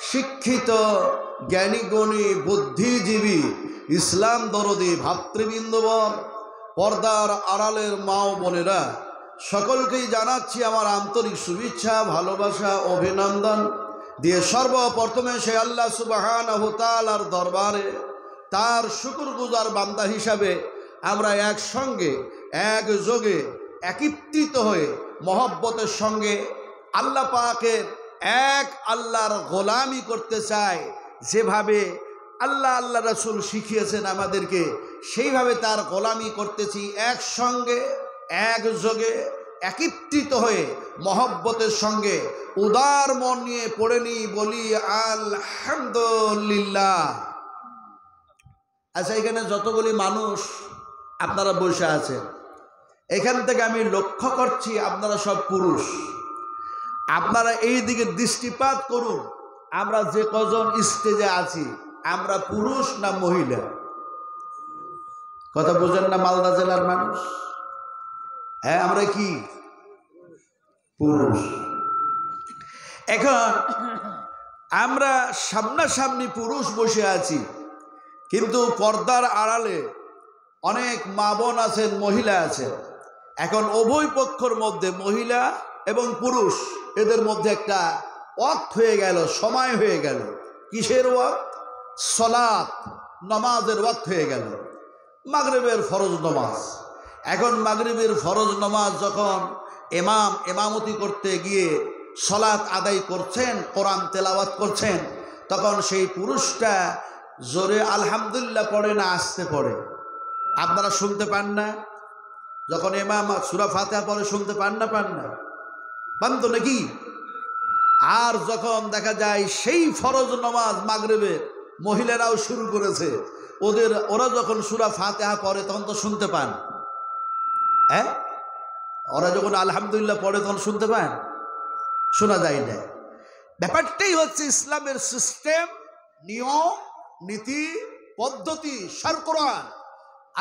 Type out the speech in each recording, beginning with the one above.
শিক্ষিত জ্ঞানী গুণী বুদ্ধিজীবী ইসলাম দরদি ভাতৃবৃন্দবর, পর্দার আড়ালের মা ও বোনেরা, সকলকেই জানাচ্ছি আমার আন্তরিক শুভেচ্ছা, ভালোবাসা, অভিনন্দন দিয়ে সর্বপ্রথমে সে আল্লাহ সুবহানাহু তাআলার দরবারে তার শুকরগুজার বান্দা হিসাবে আমরা একসঙ্গে একযোগে একত্রিত হয়ে মহব্বতের সঙ্গে আল্লাহ পাকের এক আল্লাহর গোলামি করতে চাই। যেভাবে আল্লাহ রাসূল শিখিয়েছেন আমাদেরকে, সেইভাবে তার গোলামি করতেছি একসঙ্গে একযোগে একত্রিত হয়ে মহব্বতের সঙ্গে উদার মন নিয়ে পড়ে নিই, বলি আলহামদুলিল্লাহ। আচ্ছা, এখানে যতগুলি মানুষ আপনারা বসে আছেন, এখান থেকে আমি লক্ষ্য করছি আপনারা সব পুরুষ। আপনারা এই দিকে দৃষ্টিপাত করুন, আমরা যে কজন স্টেজে আছি আমরা পুরুষ না মহিলা? কথা বোঝেন না? মালদা জেলার মানুষ, হ্যাঁ আমরা কি পুরুষ। এখন আমরা সামনাসামনি পুরুষ বসে আছি, কিন্তু পর্দার আড়ালে অনেক মা বোন আছেন, মহিলা আছেন। এখন উভয় পক্ষের মধ্যে মহিলা এবং পুরুষ এদের মধ্যে একটা ওয়াক্ত হয়ে গেল, সময় হয়ে গেল। কিসের ওয়াক্ত? সালাত, নামাজের ওয়াক্ত হয়ে গেল, মাগরিবের ফরজ নামাজ। এখন মাগরিবের ফরজ নামাজ যখন ইমামতি করতে গিয়ে সালাত আদায় করছেন, কোরআন তেলাওয়াত করছেন, তখন সেই পুরুষটা জোরে আলহামদুলিল্লাহ পড়ে না আস্তে পড়ে? আপনারা শুনতে পান না? যখন ইমাম সূরা ফাতিহা পড়ে শুনতে পান না? পান তো নাকি? আর যখন দেখা যায় সেই ফরজ নামাজ মাগরিবের মহিলারাও শুরু করেছে, ওরা যখন সূরা ফাতিহা পড়ে তখন তো শুনতে পান? হ্যাঁ, ওরা যখন আলহামদুলিল্লাহ পড়ে তখন শুনতে পান? শোনা যায় না। ব্যাপারটাই হচ্ছে ইসলামের সিস্টেম, নিয়ম, নীতি, পদ্ধতি, কোরআন,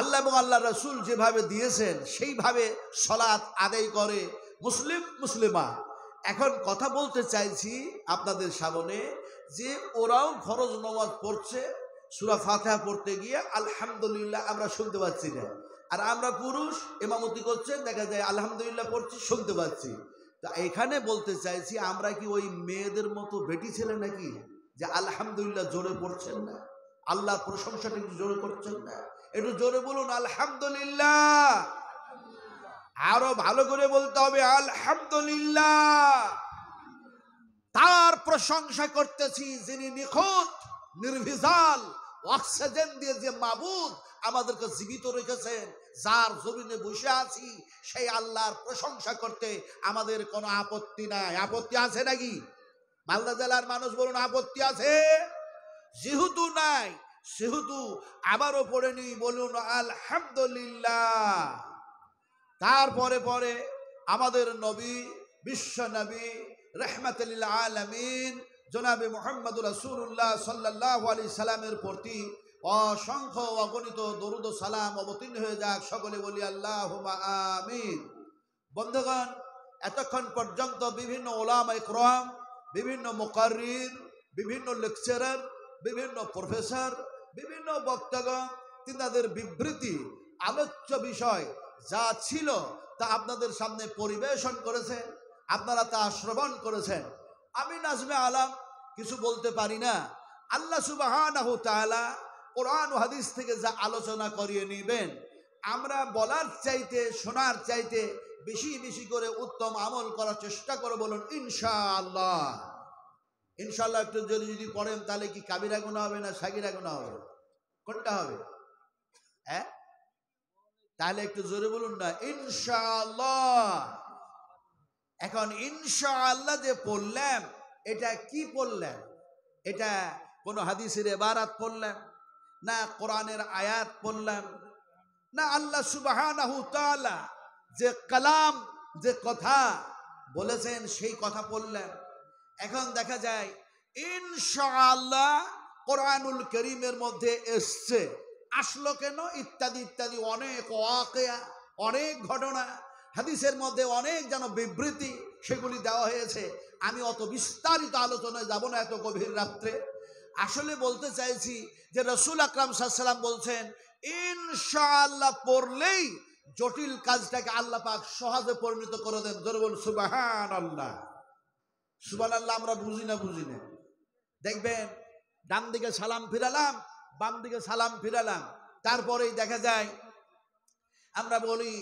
আল্লাহ এবং আল্লাহ রাসূল যেভাবে দিয়েছেন সেইভাবে সালাত আদায় করে মুসলিমা। এখন কথা বলতে চাইছি আপনাদের সামনে যে ওরাও ফরজ নামাজ পড়ছে, সূরা ফাতিহা পড়তে গিয়ে আলহামদুলিল্লাহ আমরা শুনতে পাচ্ছি না, আর আমরা পুরুষ ইমামতি করছেন, দেখা যায় আলহামদুলিল্লাহ পড়ছি, শুনতে পাচ্ছি। তা এখানে বলতে চাইছি, আমরা কি ওই মেয়েদের মতো বেটি ছেলে নাকি যে আলহামদুলিল্লাহ জোরে পড়ছেন না? আল্লাহর প্রশংসাটা একটু জোরে করছেন না? একটু জোরে বলুন আলহামদুলিল্লাহ। আরো ভালো করে বলতে হবে আলহামদুলিল্লাহ। তার প্রশংসা করতেছি যিনি নিখুঁত নির্ভেজাল অক্সিজেন দিয়ে যে মাবুদ আমাদেরকে জীবিত রেখেছেন, যার জমিনে বসে আছি, সেই আল্লাহর প্রশংসা করতে আমাদের কোনো আপত্তি নাই। আপত্তি আছে নাকি? মালদা জেলার মানুষ বলুন আপত্তি আছে? যেহেতু নাই সেহেতু আবারও পড়ে নি, বলুন আলহামদুলিল্লাহ। তারপরে পরে আমাদের নবী, বিশ্ব নবী, রাহমাতুল লিল আলামিন জনাবে মুহাম্মদুর রাসূলুল্লাহ সাল্লাল্লাহু আলাইহি সাল্লামের প্রতি অসংখ্য অগণিত দরুদ ও সালাম অবতীর্ণ হয়ে যাক। সকলে বলি আল্লাহুম্মা আমিন। বন্ধুগণ, এতক্ষণ পর্যন্ত বিভিন্ন উলামায়ে কেরাম, বিভিন্ন মুকাররির, বিভিন্ন লেকচারার, বিভিন্ন প্রফেসর, বিভিন্ন বক্তাগণ তিনাদের বিবৃতি, আলোচ্য বিষয় যা ছিল তা আপনাদের সামনে পরিবেশন করেছেন, আপনারা তা শ্রবণ করেছেন। আমি নাজমে আলম কিছু বলতে পারি না। আল্লাহ সুবহানাহু তাআলা কোরআন ও হাদিস থেকে যা আলোচনা করিয়ে নেবেন, আমরা বলার চাইতে শোনার চাইতে বেশি বেশি করে উত্তম আমল করার চেষ্টা করব। বলুন ইনশাআল্লাহ। ইনশাআল্লাহ একটু যদি পড়েন তাহলে কি কাবিরা গুনাহ হবে না সাগীরা গুনাহ হবে? কোনটা হবে? হ্যাঁ, তাহলে একটু জোরে বলুন না ইনশাআল্লাহ। এখন ইনশাআল্লাহ যে পড়লাম, এটা কি পড়লাম? এটা কোন হাদিসের ইবারত পড়লাম না কোরআনের আয়াত পড়লাম না আল্লাহ সুবহানাহু তাআলা যে কালাম, যে কথা বলেছেন সেই কথা পড়লাম। এখন দেখা যায় ইনশাআল্লাহ কোরআনুল কারীমের মধ্যে এসছে, আসলো কেন ইত্যাদি ইত্যাদি অনেক ওয়াকিয়া, অনেক ঘটনা হাদিসের মধ্যে অনেক যেন বিবৃতি সেগুলি দেওয়া হয়েছে। আমি অত বিস্তারিত আলোচনায় যাব না এত গভীর রাত্রে। আসলে বলতে চাইছি যে রাসূল আকরাম সাল্লাল্লাহু আলাইহি ওয়াসাল্লাম বলছেন ইনশাআল্লাহ পড়লেই জটিল কাজটাকে আল্লাহ পাক সহজে পরিণত করে দেন। জোরে বলুন সুবহানাল্লাহ। সুবহানাল্লাহ আমরা বুঝি না দেখবেন ডান দিকে সালাম ফিরালাম, বাম দিকে সালাম ফিরালাম, তারপরেই দেখা যায় আমরা বলি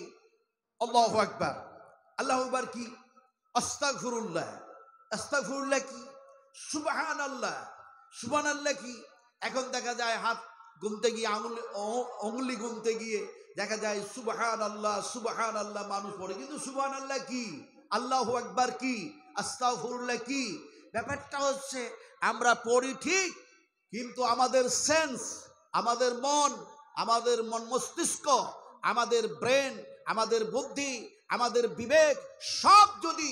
আল্লাহু আকবার। আল্লাহু আকবার কি? আস্তাগফিরুল্লাহ। আস্তাগফিরুল্লাহ কি? সুবহানাল্লাহ। সুবহানাল্লাহ কি? এখন দেখা যায় হাত গুনতে গিয়ে আঙুলি গুনতে গিয়ে দেখা যায় সুবহানাল্লাহ সুবহানাল্লাহ মানুষ পড়ে, কিন্তু সুবহানাল্লাহ কি? আল্লাহু আকবার কি? আস্তাগফিরুল্লাহ কি? ব্যাপারটা হচ্ছে আমরা পড়ি ঠিক, কিন্তু আমাদের সেন্স, আমাদের মন মস্তিষ্ক, আমাদের ব্রেন, আমাদের বুদ্ধি, আমাদের বিবেক সব যদি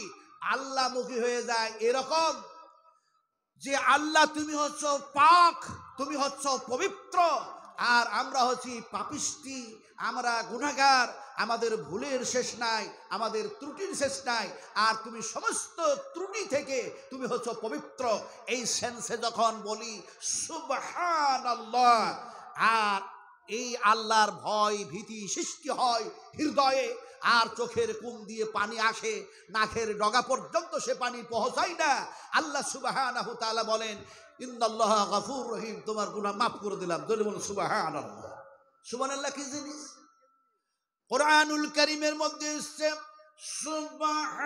আল্লাহমুখী হয়ে যায়, এরকম যে আল্লাহ তুমি হচ্ছ পাক, তুমি হচ্ছ পবিত্র, আর আমরা হচ্ছি পাপিষ্টি, আমরা গুনাহগার, আমাদের ভুলের শেষ নাই, আমাদের ত্রুটির শেষ নাই, আর তুমি সমস্ত ত্রুটি থেকে তুমি হচ্ছ পবিত্র। এই সেন্সে যখন বলি সুবহানাল্লাহ, আর এই আল্লাহর ভয় ভীতি সৃষ্টি হয় হৃদয়ে, আর চোখের কোণ দিয়ে পানি আসে, নাকের ডগা পর্যন্ত সে পানি পৌঁছায় না। আল্লাহ সুবহানাহু তাআলা বলেন ইন্নাল্লাহা গফুর রহিম, তোমার গুনাহ মাফ করে দিলাম। জোরে বলুন সুবহানাল্লাহ। সুবহানাল্লাহ কি জিনিস? কোরআনুল কারীমের মধ্যে এসেছে সুবহানাল্লাযী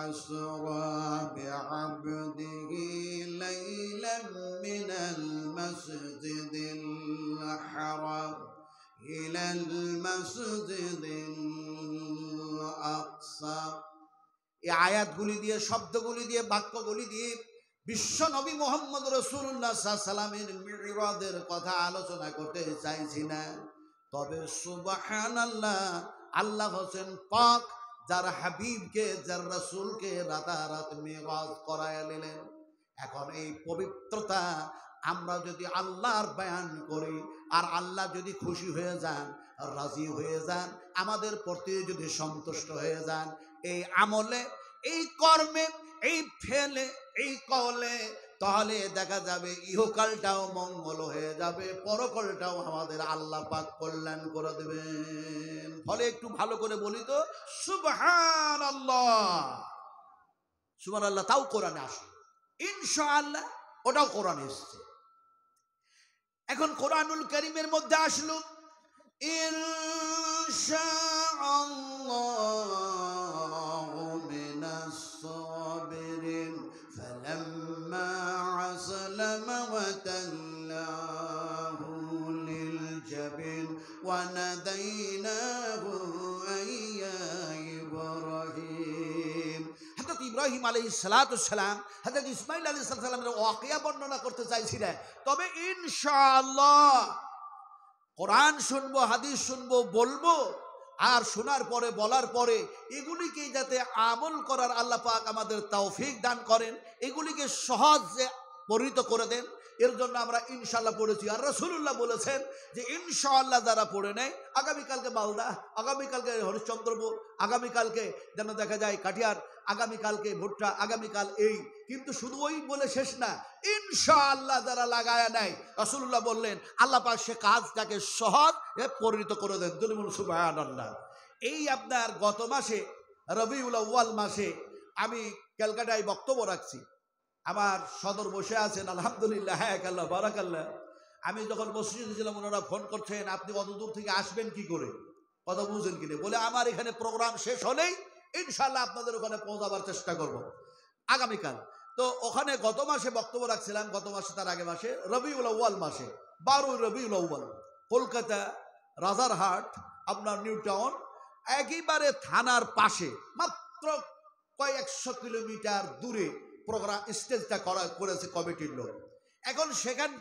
আসরা বিআবদিহি লাইলাম মিনাল মাসজিদিল হারাম ইলাল মাসজিদিল আকসা। এই আয়াতগুলি দিয়ে, শব্দগুলি দিয়ে, বাক্যগুলি দিয়ে বিশ্ব নবী মুহাম্মদ রাসূলুল্লাহ সাল্লাল্লাহু আলাইহি ওয়াসাল্লামের মিরাজের কথা আলোচনা করতে চাইছি না। তবে সুবহানাল্লাহ, আল্লাহ হোসেন পাক, যার হাবিবকে, যার রাসূলকে রাতারাত মিরাজ করায়া নিলেন। এখন এই পবিত্রতা আমরা যদি আল্লাহর বয়ান করি, আর আল্লাহ যদি খুশি হয়ে যান, রাজি হয়ে যান, আমাদের প্রতি যদি সন্তুষ্ট হয়ে যান, এই আমলে, এই কর্মে, এই ফেলে, এই কওলে, তাহলে দেখা যাবে ইহকালটাও মঙ্গল হয়ে যাবে, পরকালটাও আমাদের আল্লাহ পাক কল্যাণ করে দেবেন। ফলে একটু ভালো করে বলি তো সুবহানাল্লাহ। সুবহানাল্লাহ তাও কোরআনে আসে, ইনশাআল্লাহ ওটাও কোরআনে এসেছে। এখন কোরআনুল কারীমের মধ্যে আসলো ইনশাআল্লাহু মিনাস সাবিরিন ফালাম্মা আসলামা ওয়া তাল্লাহু লিল জাবিন ওয়া নাদাইনাহু আইয়া ইব্রাহিম। হযরত ইব্রাহিম আলাইহিস সালাতু ওয়াস সালাম হযরত ইসমাঈল আলাইহিস সালামের ওয়াকিয়া বর্ণনা করতে চাইছিলেন। তবে ইনশাআল্লাহ কোরআন শুনবো, হাদিস শুনবো, বলবো, আর শোনার পরে, বলার পরে এগুলিকে যাতে আমল করার আল্লাহ পাক আমাদের তৌফিক দান করেন, এগুলিকে সহজে পরিণত করে দেন, এর জন্য আমরা ইনশাআল্লাহ পড়েছি। আর রাসূলুল্লাহ বলেছেন যে ইনশাআল্লাহ যারা পড়ে নেয়, আগামীকালকে মালদা, আগামীকালকে হরিশ্চন্দ্রপুর, আগামীকালকে যেন দেখা যায় কাঠিয়ার, আগামীকালকে ভুট্টা, আগামীকাল এই, কিন্তু শুধু ওই বলে শেষ না, ইনশাআল্লাহ যারা লাগায়া নেয়, রাসূলুল্লাহ বললেন আল্লাহ পাক সে কাজটাকে সহজ পরিণত করে দেন। সুবহানাল্লাহ। এই আপনার গত মাসে রবিউল আউয়াল মাসে আমি ক্যালকাটায় বক্তব্য রাখছি। আমার সদর বসে আছেন আলহামদুলিল্লাহ, হ্যাঁ আল্লাহ বারাকাল্লাহ। আমি যখন মসজিদে ছিলাম ওনারা ফোন করছেন আপনি কত দূর থেকে আসবেন কি করে, কথা বুঝেন কিনে, বলে আমার এখানে প্রোগ্রাম শেষ হলেই ইনশাআল্লাহ আপনাদের ওখানে পৌঁছাবার চেষ্টা করব আগামীকাল। তো ওখানে গত মাসে বক্তব্য রাখছিলাম, গত মাসে তার আগে মাসে রবিউল আউয়াল মাসে 12 রবিউল আউয়াল, কলকাতা রাজারহাট আপনার নিউ টাউন, একেবারে থানার পাশে মাত্র কয়েকশো কিলোমিটার দূরে প্রোগ্রাম স্টেজটা করেছে কমিটির লোক। এখন সেখান